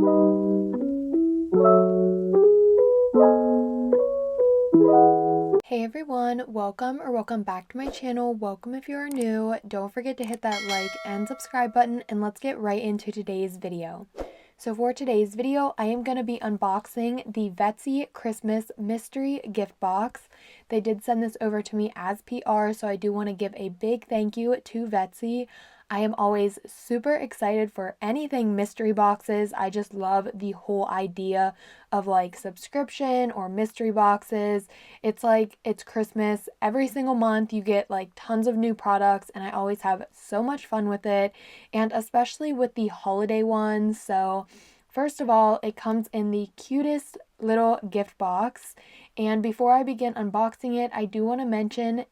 Hey everyone, welcome back to my channel. Welcome if you are new. Don't forget to hit that like and subscribe button, and let's get right into today's video. So for today's video, I am going to be unboxing the Vettsy Christmas mystery gift box. They did send this over to me as PR, so I do want to give a big thank you to Vettsy. I am always super excited for anything mystery boxes. I just love the whole idea of like subscription or mystery boxes. It's like it's Christmas. Every single month you get like tons of new products, and I always have so much fun with it, and especially with the holiday ones. So first of all, it comes in the cutest little gift box. And before I begin unboxing it, I do want to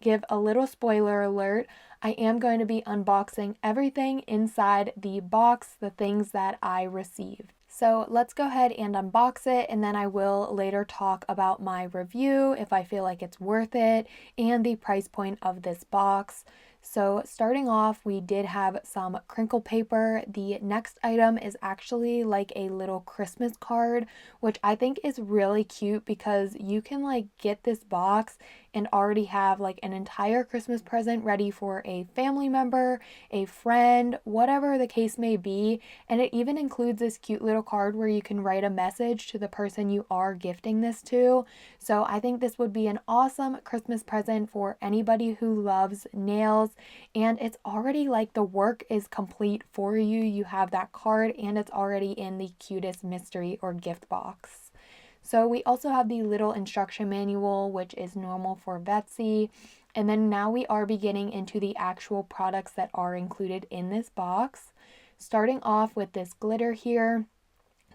give a little spoiler alert. I am going to be unboxing everything inside the box, the things that I received. So let's go ahead and unbox it, and then I will later talk about my review, if I feel like it's worth it, and the price point of this box. So starting off, we did have some crinkle paper. The next item is actually like a little Christmas card, which I think is really cute because you can like get this box and already have like an entire Christmas present ready for a family member, a friend, whatever the case may be. And it even includes this cute little card where you can write a message to the person you are gifting this to. So I think this would be an awesome Christmas present for anybody who loves nails. And it's already like the work is complete for you. You have that card and it's already in the cutest mystery or gift box. So we also have the little instruction manual, which is normal for Vettsy. And then now we are beginning into the actual products that are included in this box. Starting off with this glitter here.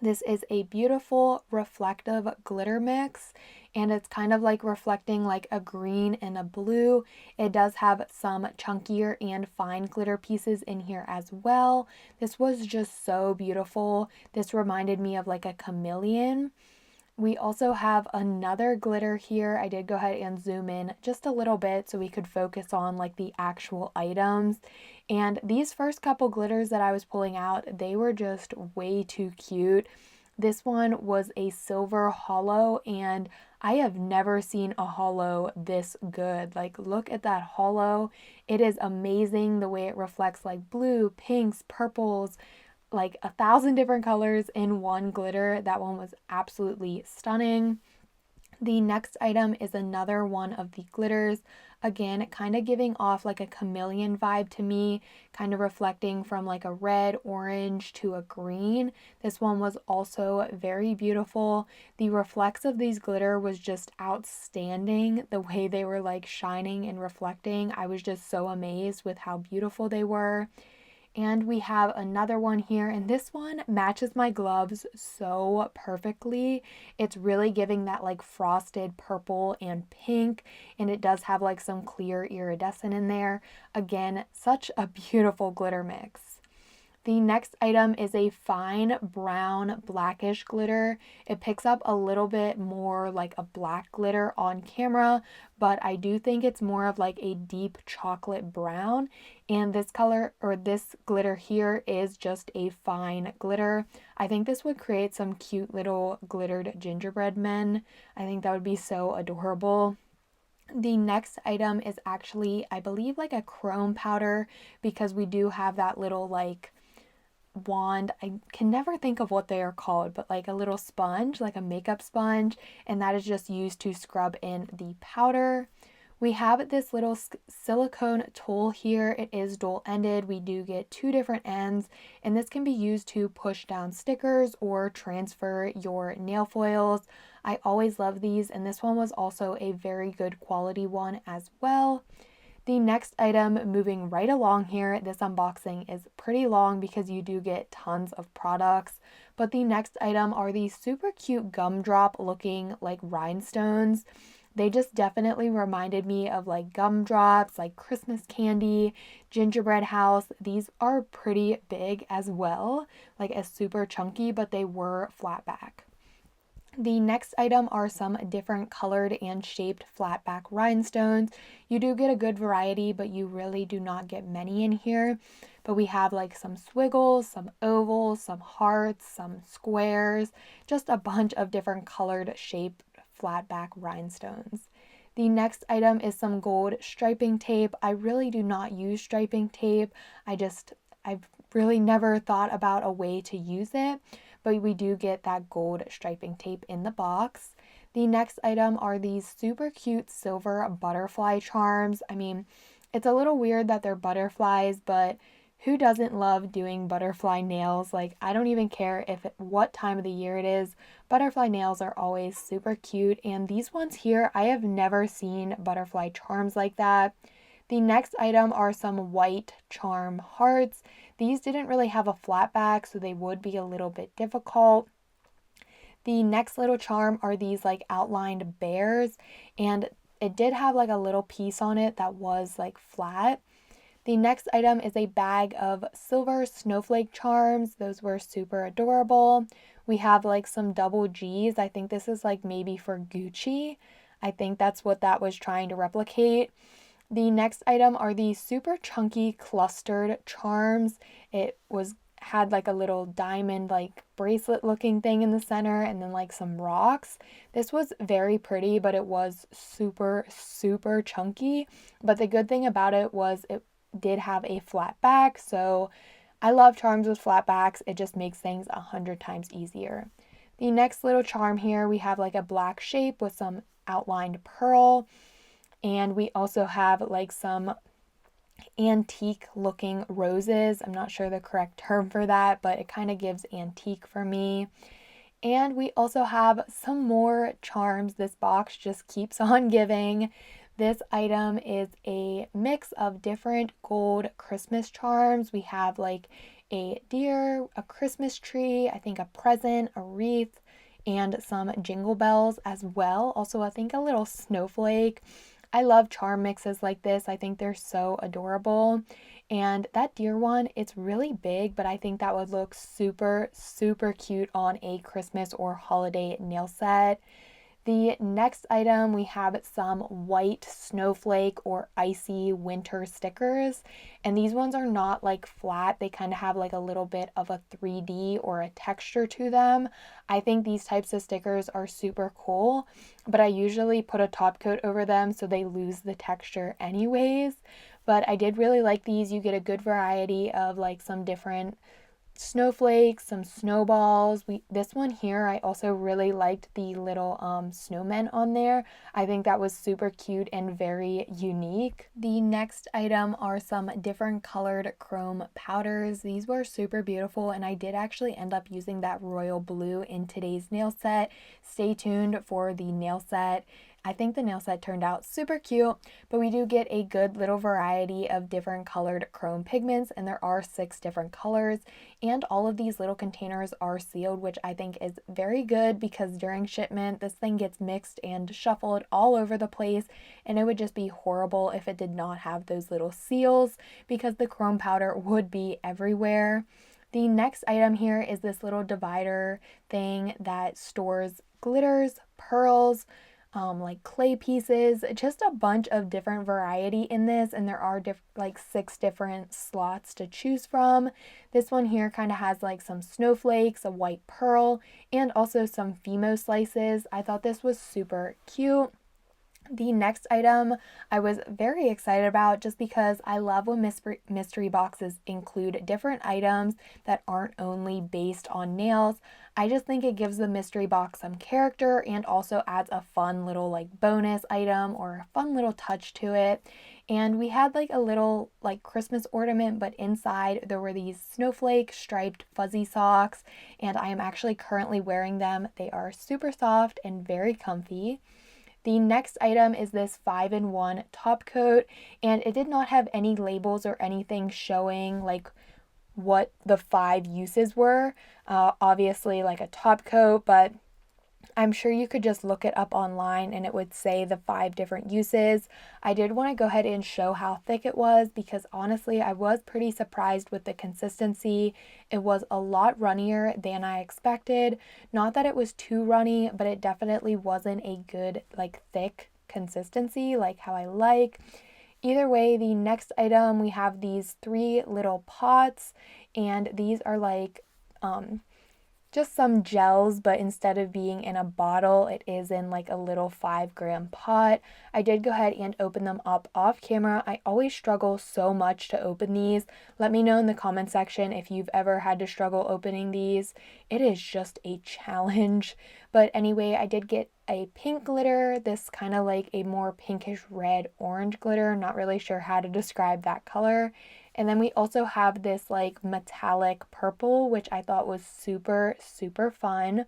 This is a beautiful reflective glitter mix, and it's kind of like reflecting like a green and a blue. It does have some chunkier and fine glitter pieces in here as well. This was just so beautiful. This reminded me of like a chameleon. We also have another glitter here. I did go ahead and zoom in just a little bit so we could focus on like the actual items. And these first couple glitters that I was pulling out, they were just way too cute. This one was a silver hollow, and I have never seen a hollow this good. Like, look at that hollow. It is amazing the way it reflects like blue, pinks, purples, like 1,000 different colors in one glitter. That one was absolutely stunning. The next item is another one of the glitters. Again, kind of giving off like a chameleon vibe to me, kind of reflecting from like a red, orange to a green. This one was also very beautiful. The reflex of these glitter was just outstanding. The way they were like shining and reflecting, I was just so amazed with how beautiful they were. And we have another one here, and this one matches my gloves so perfectly. It's really giving that like frosted purple and pink, and it does have like some clear iridescent in there. Again, such a beautiful glitter mix. The next item is a fine brown blackish glitter. It picks up a little bit more like a black glitter on camera, but I do think it's more of like a deep chocolate brown. And this color or this glitter here is just a fine glitter. I think this would create some cute little glittered gingerbread men. I think that would be so adorable. The next item is actually, I believe, like a chrome powder, because we do have that little like wand. I can never think of what they are called, but like a little sponge, like a makeup sponge, and that is just used to scrub in the powder. We have this little silicone tool here. It is dual-ended. We do get two different ends, and this can be used to push down stickers or transfer your nail foils. I always love these, and this one was also a very good quality one as well. The next item, moving right along here, this unboxing is pretty long because you do get tons of products, but the next item are these super cute gumdrop looking like rhinestones. They just definitely reminded me of like gumdrops, like Christmas candy, gingerbread house. These are pretty big as well, like a super chunky, but they were flat back. The next item are some different colored and shaped flat back rhinestones. You do get a good variety, but you really do not get many in here. But we have like some squiggles, some ovals, some hearts, some squares, just a bunch of different colored shaped flat back rhinestones. The next item is some gold striping tape. I really do not use striping tape. I've really never thought about a way to use it, but we do get that gold striping tape in the box. The next item are these super cute silver butterfly charms. I mean, it's a little weird that they're butterflies, but who doesn't love doing butterfly nails? Like, I don't even care what time of the year it is. Butterfly nails are always super cute, and these ones here, I have never seen butterfly charms like that. The next item are some white charm hearts. These didn't really have a flat back, so they would be a little bit difficult. The next little charm are these like outlined bears, and it did have like a little piece on it that was like flat. The next item is a bag of silver snowflake charms. Those were super adorable. We have like some double G's. I think this is like maybe for Gucci. I think that's what that was trying to replicate. The next item are these super chunky clustered charms. Had like a little diamond like bracelet looking thing in the center and then like some rocks. This was very pretty, but it was super, super chunky. But the good thing about it was it did have a flat back, so I love charms with flat backs. It just makes things 100 times easier. The next little charm here, we have like a black shape with some outlined pearl, and we also have like some antique looking roses. I'm not sure the correct term for that, but it kind of gives antique for me. And we also have some more charms. This box just keeps on giving. This item is a mix of different gold Christmas charms. We have like a deer, a Christmas tree, I think a present, a wreath, and some jingle bells as well. Also, I think a little snowflake. I love charm mixes like this. I think they're so adorable. And that deer one, it's really big, but I think that would look super, super cute on a Christmas or holiday nail set. The next item, we have some white snowflake or icy winter stickers. And these ones are not like flat. They kind of have like a little bit of a 3D or a texture to them. I think these types of stickers are super cool, but I usually put a top coat over them so they lose the texture anyways. But I did really like these. You get a good variety of like some different snowflakes, some snowballs. This one here, I also really liked the little snowmen on there. I think that was super cute and very unique. The next item are some different colored chrome powders. These were super beautiful, and I did actually end up using that royal blue in today's nail set. Stay tuned for the nail set. I think the nail set turned out super cute, but we do get a good little variety of different colored chrome pigments, and there are 6 different colors, and all of these little containers are sealed, which I think is very good because during shipment, this thing gets mixed and shuffled all over the place, and it would just be horrible if it did not have those little seals because the chrome powder would be everywhere. The next item here is this little divider thing that stores glitters, pearls, like clay pieces, just a bunch of different variety in this, and there are like 6 different slots to choose from. This one here kind of has like some snowflakes, a white pearl, and also some Fimo slices. I thought this was super cute. The next item I was very excited about just because I love when mystery boxes include different items that aren't only based on nails. I just think it gives the mystery box some character and also adds a fun little like bonus item or a fun little touch to it. And we had like a little like Christmas ornament, but inside there were these snowflake striped fuzzy socks, and I am actually currently wearing them. They are super soft and very comfy. The next item is this 5-in-1 top coat, and it did not have any labels or anything showing like what the 5 uses were. Obviously like a top coat, but I'm sure you could just look it up online and it would say the 5 different uses. I did want to go ahead and show how thick it was because honestly, I was pretty surprised with the consistency. It was a lot runnier than I expected. Not that it was too runny, but it definitely wasn't a good, like, thick consistency like how I like. Either way, the next item, we have these 3 little pots, and these are like just some gels, but instead of being in a bottle, it is in like a little 5-gram pot. I did go ahead and open them up off camera. I always struggle so much to open these. Let me know in the comment section if you've ever had to struggle opening these. It is just a challenge. But anyway, I did get a pink glitter, this kind of like a more pinkish red orange glitter. Not really sure how to describe that color. And then we also have this like metallic purple, which I thought was super, super fun.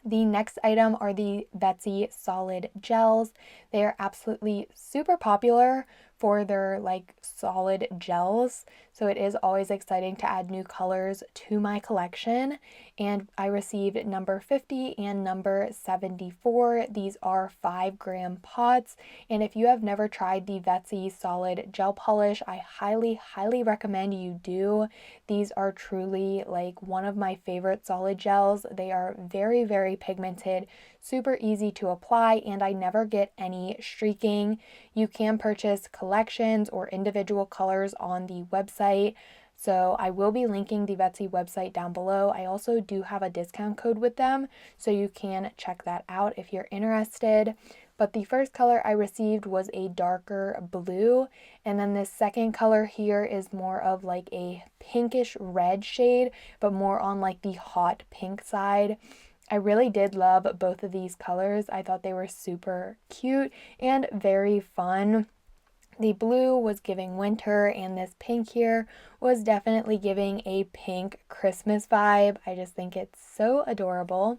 The next item are the Vettsy solid gels. They are absolutely super popular for their like solid gels. So it is always exciting to add new colors to my collection. And I received number 50 and number 74. These are 5-gram pots. And if you have never tried the Vettsy solid gel polish, I highly, highly recommend you do. These are truly like one of my favorite solid gels. They are very, very pigmented, super easy to apply, and I never get any streaking. You can purchase collections or individual colors on the website. So I will be linking the Vettsy website down below. I also do have a discount code with them, so you can check that out if you're interested. But the first color I received was a darker blue, and then this second color here is more of like a pinkish red shade, but more on like the hot pink side. I really did love both of these colors. I thought they were super cute and very fun. The blue was giving winter, and this pink here was definitely giving a pink Christmas vibe. I just think it's so adorable.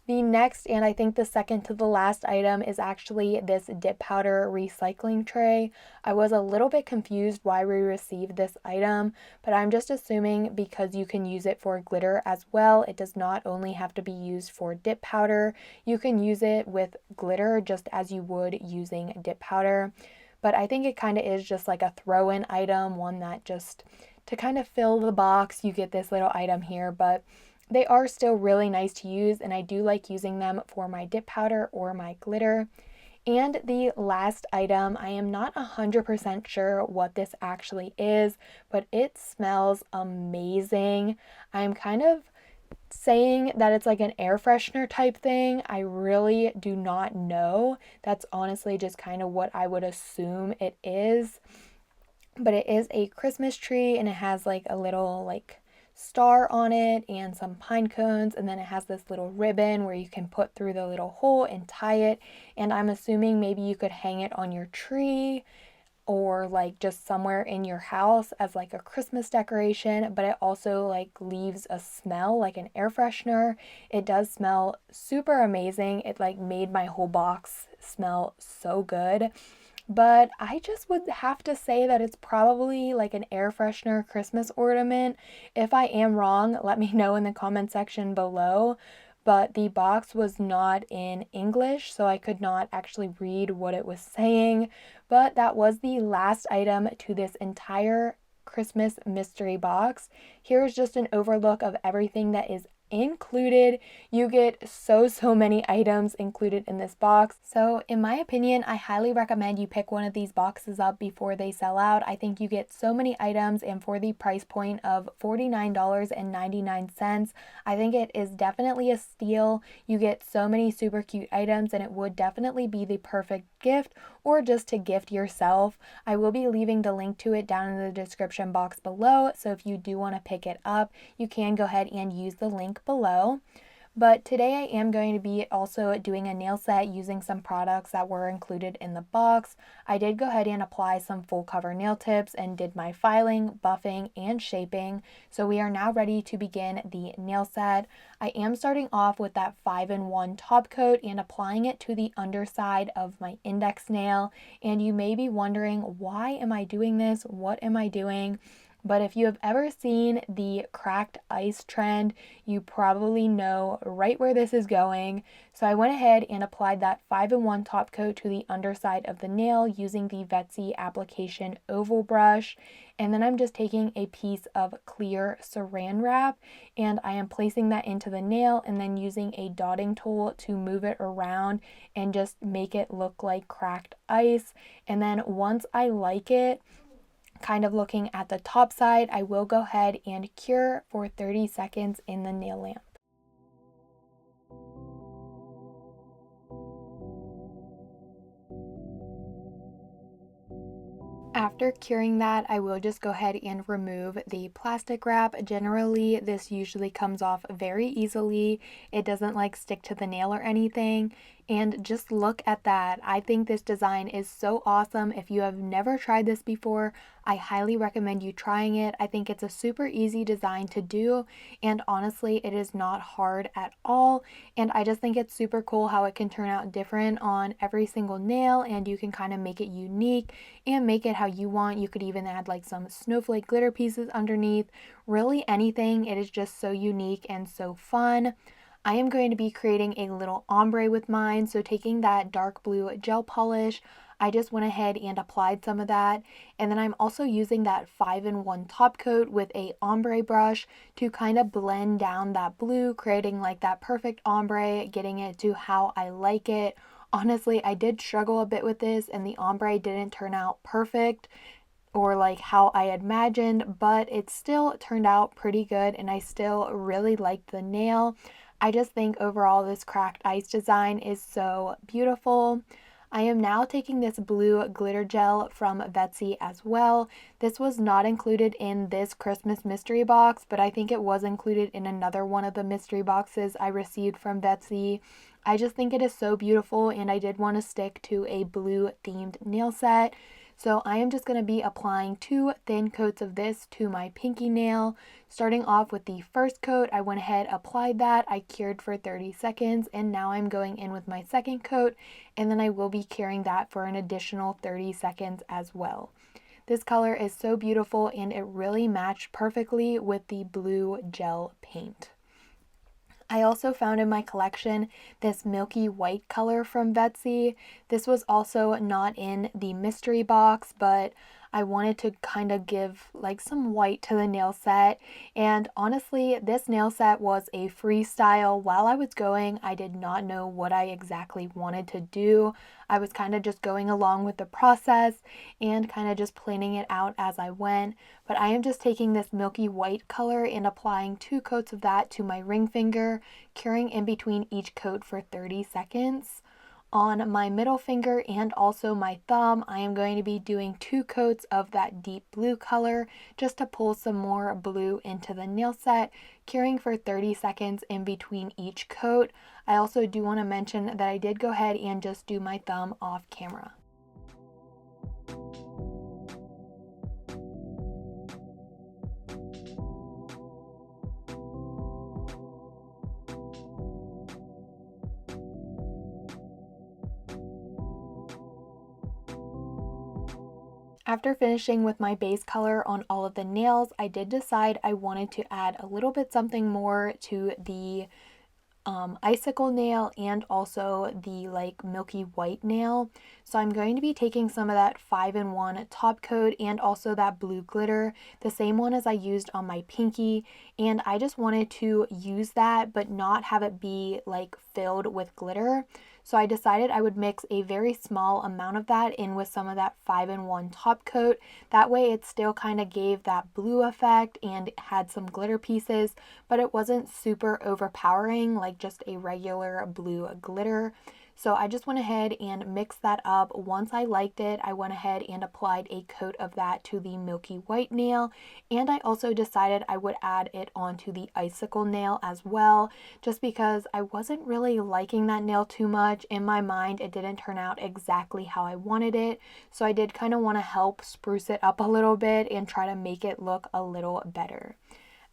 The next, and I think the second to the last item, is actually this dip powder recycling tray. I was a little bit confused why we received this item, but I'm just assuming because you can use it for glitter as well. It does not only have to be used for dip powder. You can use it with glitter just as you would using dip powder. But I think it kind of is just like a throw-in item, one that just to kind of fill the box, you get this little item here, but they are still really nice to use, and I do like using them for my dip powder or my glitter. And the last item, I am not 100% sure what this actually is, but it smells amazing. I'm kind of saying that it's like an air freshener type thing. I really do not know. That's honestly just kind of what I would assume it is. But it is a Christmas tree, and it has like a little like star on it and some pine cones, and then it has this little ribbon where you can put through the little hole and tie it. And I'm assuming maybe you could hang it on your tree or like just somewhere in your house as like a Christmas decoration, but it also like leaves a smell like an air freshener. It does smell super amazing. It like made my whole box smell so good. But I just would have to say that it's probably like an air freshener Christmas ornament. If I am wrong, let me know in the comment section below. But the box was not in English, so I could not actually read what it was saying. But that was the last item to this entire Christmas mystery box. Here's just an overlook of everything that is included. You get so many items included in this box. So in my opinion, I highly recommend you pick one of these boxes up before they sell out. I think you get so many items, and for the price point of $49.99, I think it is definitely a steal. You get so many super cute items, and it would definitely be the perfect gift or just to gift yourself. I will be leaving the link to it down in the description box below, so if you do want to pick it up, you can go ahead and use the link below. But today I am going to be also doing a nail set using some products that were included in the box. I did go ahead and apply some full cover nail tips and did my filing, buffing, and shaping. So we are now ready to begin the nail set. I am starting off with that 5-in-1 top coat and applying it to the underside of my index nail. And you may be wondering, why am I doing this? What am I doing? But if you have ever seen the cracked ice trend, you probably know right where this is going. So I went ahead and applied that 5-in-1 top coat to the underside of the nail using the Vettsy application oval brush. And then I'm just taking a piece of clear saran wrap and I am placing that into the nail and then using a dotting tool to move it around and just make it look like cracked ice. And then once I like it, kind of looking at the top side, I will go ahead and cure for 30 seconds in the nail lamp. After curing that, I will just go ahead and remove the plastic wrap. Generally, this usually comes off very easily. It doesn't like stick to the nail or anything. And just look at that. I think this design is so awesome. If you have never tried this before, I highly recommend you trying it. I think it's a super easy design to do, and honestly, it is not hard at all. And I just think it's super cool how it can turn out different on every single nail, and you can kind of make it unique and make it how you want. You could even add like some snowflake glitter pieces underneath. Really anything. It is just so unique and so fun. I am going to be creating a little ombre with mine, so taking that dark blue gel polish, I just went ahead and applied some of that, and then I'm also using that 5-in-1 top coat with a ombre brush to kind of blend down that blue, creating like that perfect ombre, getting it to how I like it. Honestly, I did struggle a bit with this, and the ombre didn't turn out perfect or like how I imagined, but it still turned out pretty good, and I still really liked the nail. I just think overall this cracked ice design is so beautiful. I am now taking this blue glitter gel from Vettsy as well. This was not included in this Christmas mystery box, but I think it was included in another one of the mystery boxes I received from Vettsy. I just think it is so beautiful, and I did want to stick to a blue themed nail set. So I am just going to be applying 2 thin coats of this to my pinky nail. Starting off with the first coat, I went ahead, applied that, I cured for 30 seconds, and now I'm going in with my second coat, and then I will be curing that for an additional 30 seconds as well. This color is so beautiful, and it really matched perfectly with the blue gel paint. I also found in my collection this milky white color from Vettsy. This was also not in the mystery box, but I wanted to kind of give like some white to the nail set. And honestly, this nail set was a freestyle. While I was going, I did not know what I exactly wanted to do. I was kind of just going along with the process and kind of just planning it out as I went. But I am just taking this milky white color and applying 2 coats of that to my ring finger, curing in between each coat for 30 seconds. On my middle finger and also my thumb, I am going to be doing 2 coats of that deep blue color just to pull some more blue into the nail set, curing for 30 seconds in between each coat. I also do want to mention that I did go ahead and just do my thumb off camera. After finishing with my base color on all of the nails, I did decide I wanted to add a little bit something more to the icicle nail and also the like milky white nail. So I'm going to be taking some of that 5-in-1 top coat and also that blue glitter, the same one as I used on my pinky, and I just wanted to use that but not have it be like filled with glitter. So I decided I would mix a very small amount of that in with some of that 5-in-1 top coat. That way it still kind of gave that blue effect and had some glitter pieces, but it wasn't super overpowering like just a regular blue glitter. So I just went ahead and mixed that up. Once I liked it, I went ahead and applied a coat of that to the milky white nail, and I also decided I would add it onto the icicle nail as well, just because I wasn't really liking that nail too much. In my mind, it didn't turn out exactly how I wanted it, so I did kind of want to help spruce it up a little bit and try to make it look a little better.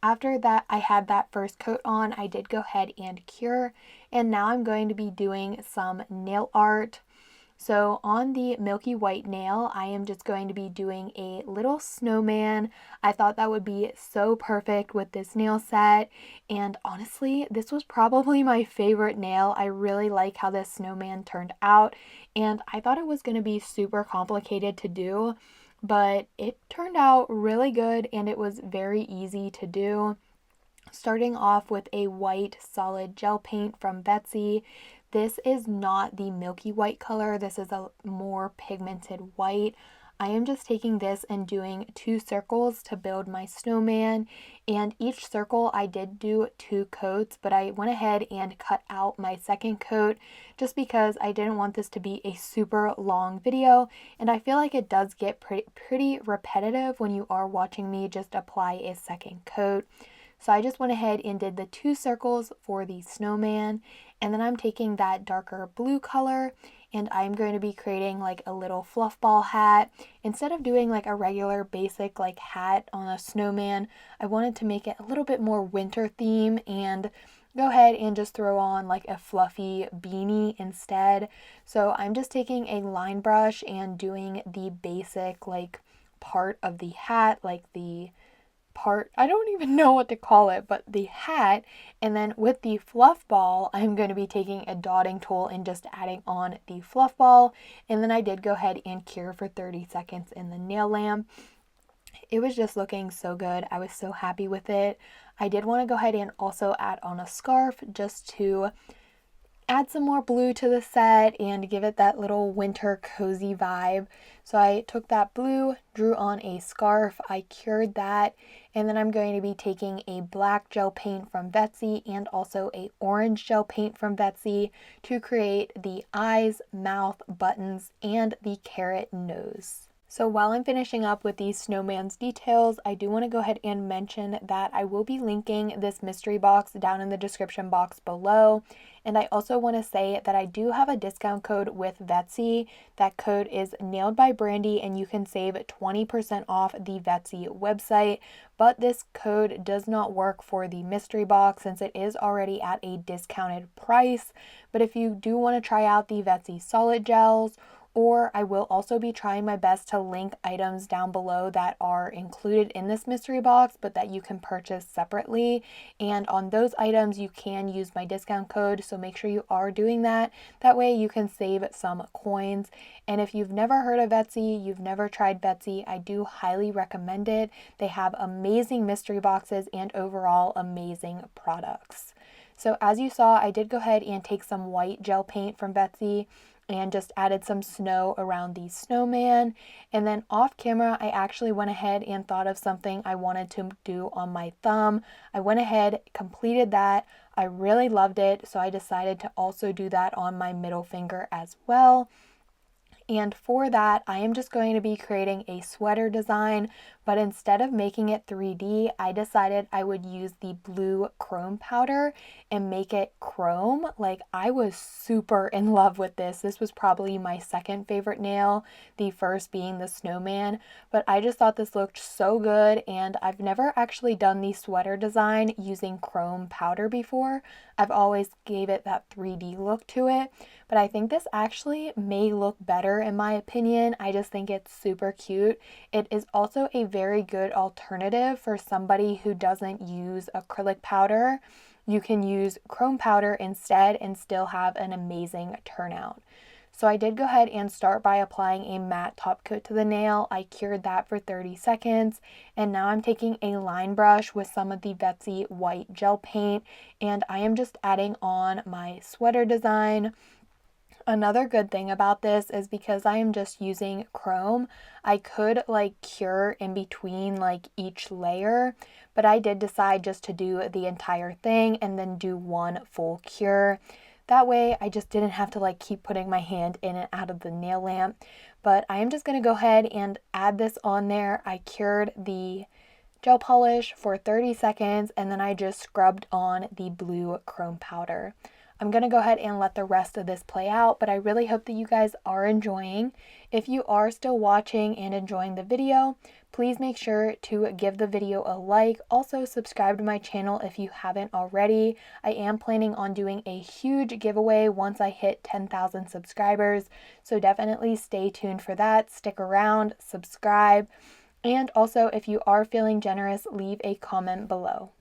After that, I had that first coat on, I did go ahead and cure, and now I'm going to be doing some nail art. So on the milky white nail, I am just going to be doing a little snowman. I thought that would be so perfect with this nail set. And honestly, this was probably my favorite nail. I really like how this snowman turned out. And I thought it was going to be super complicated to do, but it turned out really good and it was very easy to do. Starting off with a white solid gel paint from Vettsy. This is not the milky white color. This is a more pigmented white. I am just taking this and doing 2 circles to build my snowman, and each circle I did do 2 coats, but I went ahead and cut out my second coat just because I didn't want this to be a super long video, and I feel like it does get pretty repetitive when you are watching me just apply a second coat. So I just went ahead and did the 2 circles for the snowman, and then I'm taking that darker blue color and I'm going to be creating like a little fluff ball hat. Instead of doing like a regular basic like hat on a snowman, I wanted to make it a little bit more winter theme and go ahead and just throw on like a fluffy beanie instead. So I'm just taking a line brush and doing the basic like part of the hat, like the part, I don't even know what to call it, but the hat. And then with the fluff ball, I'm going to be taking a dotting tool and just adding on the fluff ball. And then I did go ahead and cure for 30 seconds in the nail lamp. It was just looking so good. I was so happy with it. I did want to go ahead and also add on a scarf just to add some more blue to the set and give it that little winter cozy vibe. So I took that blue, drew on a scarf, I cured that, and then I'm going to be taking a black gel paint from Vettsy and also a orange gel paint from Vettsy to create the eyes, mouth, buttons, and the carrot nose. So while I'm finishing up with these snowman's details, I do want to go ahead and mention that I will be linking this mystery box down in the description box below. And I also want to say that I do have a discount code with Vettsy. That code is NAILEDBYBRANDI and you can save 20% off the Vettsy website. But this code does not work for the mystery box since it is already at a discounted price. But if you do want to try out the Vettsy solid gels, or I will also be trying my best to link items down below that are included in this mystery box, but that you can purchase separately. And on those items, you can use my discount code. So make sure you are doing that. That way you can save some coins. And if you've never heard of Vettsy, you've never tried Vettsy, I do highly recommend it. They have amazing mystery boxes and overall amazing products. So as you saw, I did go ahead and take some white gel paint from Vettsy and just added some snow around the snowman. And then off camera, I actually went ahead and thought of something I wanted to do on my thumb. I went ahead, completed that. I really loved it, so I decided to also do that on my middle finger as well. And for that, I am just going to be creating a sweater design, but instead of making it 3D, I decided I would use the blue chrome powder and make it chrome. Like, I was super in love with this. This was probably my second favorite nail, the first being the snowman, but I just thought this looked so good, and I've never actually done the sweater design using chrome powder before. I've always gave it that 3D look to it, but I think this actually may look better in my opinion. I just think it's super cute. It is also a very good alternative for somebody who doesn't use acrylic powder. You can use chrome powder instead and still have an amazing turnout. So I did go ahead and start by applying a matte top coat to the nail. I cured that for 30 seconds. And now I'm taking a line brush with some of the Vettsy white gel paint. And I am just adding on my sweater design. Another good thing about this is because I am just using chrome, I could like cure in between like each layer, but I did decide just to do the entire thing and then do one full cure. That way I just didn't have to like keep putting my hand in and out of the nail lamp. But I am just going to go ahead and add this on there. I cured the gel polish for 30 seconds and then I just scrubbed on the blue chrome powder. I'm going to go ahead and let the rest of this play out, but I really hope that you guys are enjoying. If you are still watching and enjoying the video, please make sure to give the video a like. Also, subscribe to my channel if you haven't already. I am planning on doing a huge giveaway once I hit 10,000 subscribers, so definitely stay tuned for that. Stick around, subscribe, and also if you are feeling generous, leave a comment below.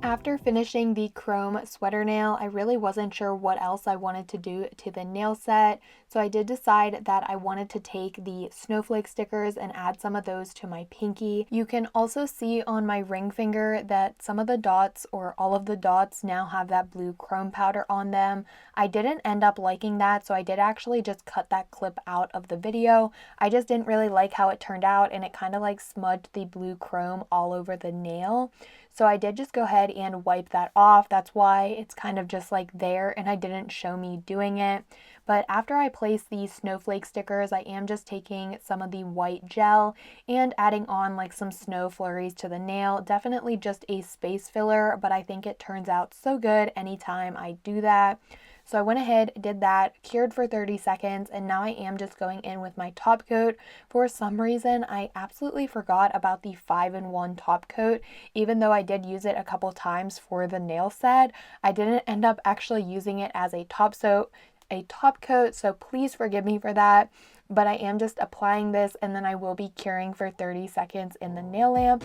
After finishing the chrome sweater nail, I really wasn't sure what else I wanted to do to the nail set, so I did decide that I wanted to take the snowflake stickers and add some of those to my pinky. You can also see on my ring finger that some of the dots, or all of the dots, now have that blue chrome powder on them. I didn't end up liking that, so I did actually just cut that clip out of the video. I just didn't really like how it turned out, and it kind of like smudged the blue chrome all over the nail. So I did just go ahead and wipe that off. That's why it's kind of just like there, and I didn't show me doing it. But after I place these snowflake stickers, I am just taking some of the white gel and adding on like some snow flurries to the nail. Definitely just a space filler, but I think it turns out so good anytime I do that. So I went ahead, did that, cured for 30 seconds, and now I am just going in with my top coat. For some reason, I absolutely forgot about the 5-in-1 top coat. Even though I did use it a couple times for the nail set, I didn't end up actually using it as a top coat, so please forgive me for that. But I am just applying this, and then I will be curing for 30 seconds in the nail lamp.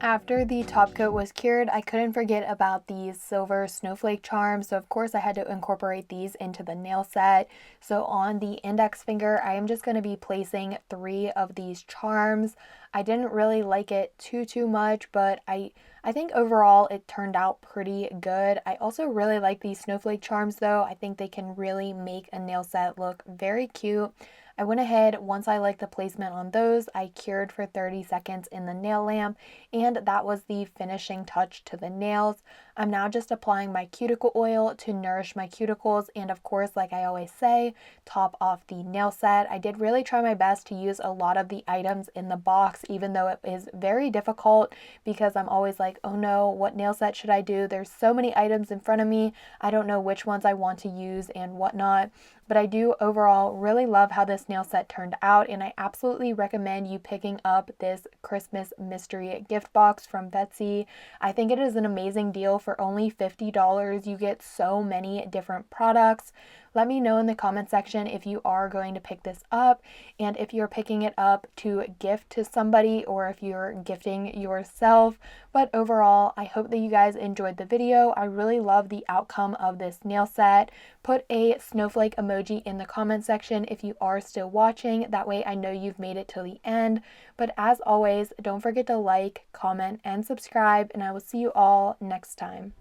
After the top coat was cured, I couldn't forget about these silver snowflake charms, so of course I had to incorporate these into the nail set. So on the index finger, I am just going to be placing 3 of these charms. I didn't really like it too much, but I think overall it turned out pretty good. I also really like these snowflake charms though. I think they can really make a nail set look very cute. I went ahead, once I liked the placement on those, I cured for 30 seconds in the nail lamp, and that was the finishing touch to the nails. I'm now just applying my cuticle oil to nourish my cuticles, and of course, like I always say, top off the nail set. I did really try my best to use a lot of the items in the box, even though it is very difficult because I'm always like, oh no, what nail set should I do? There's so many items in front of me. I don't know which ones I want to use and whatnot. But I do overall really love how this nail set turned out, and I absolutely recommend you picking up this Christmas mystery gift box from Vettsy. I think it is an amazing deal. For only $50, you get so many different products. Let me know in the comment section if you are going to pick this up, and if you're picking it up to gift to somebody or if you're gifting yourself. But overall, I hope that you guys enjoyed the video. I really love the outcome of this nail set. Put a snowflake emoji in the comment section if you are still watching. That way I know you've made it till the end. But as always, don't forget to like, comment, and subscribe, and I will see you all next time.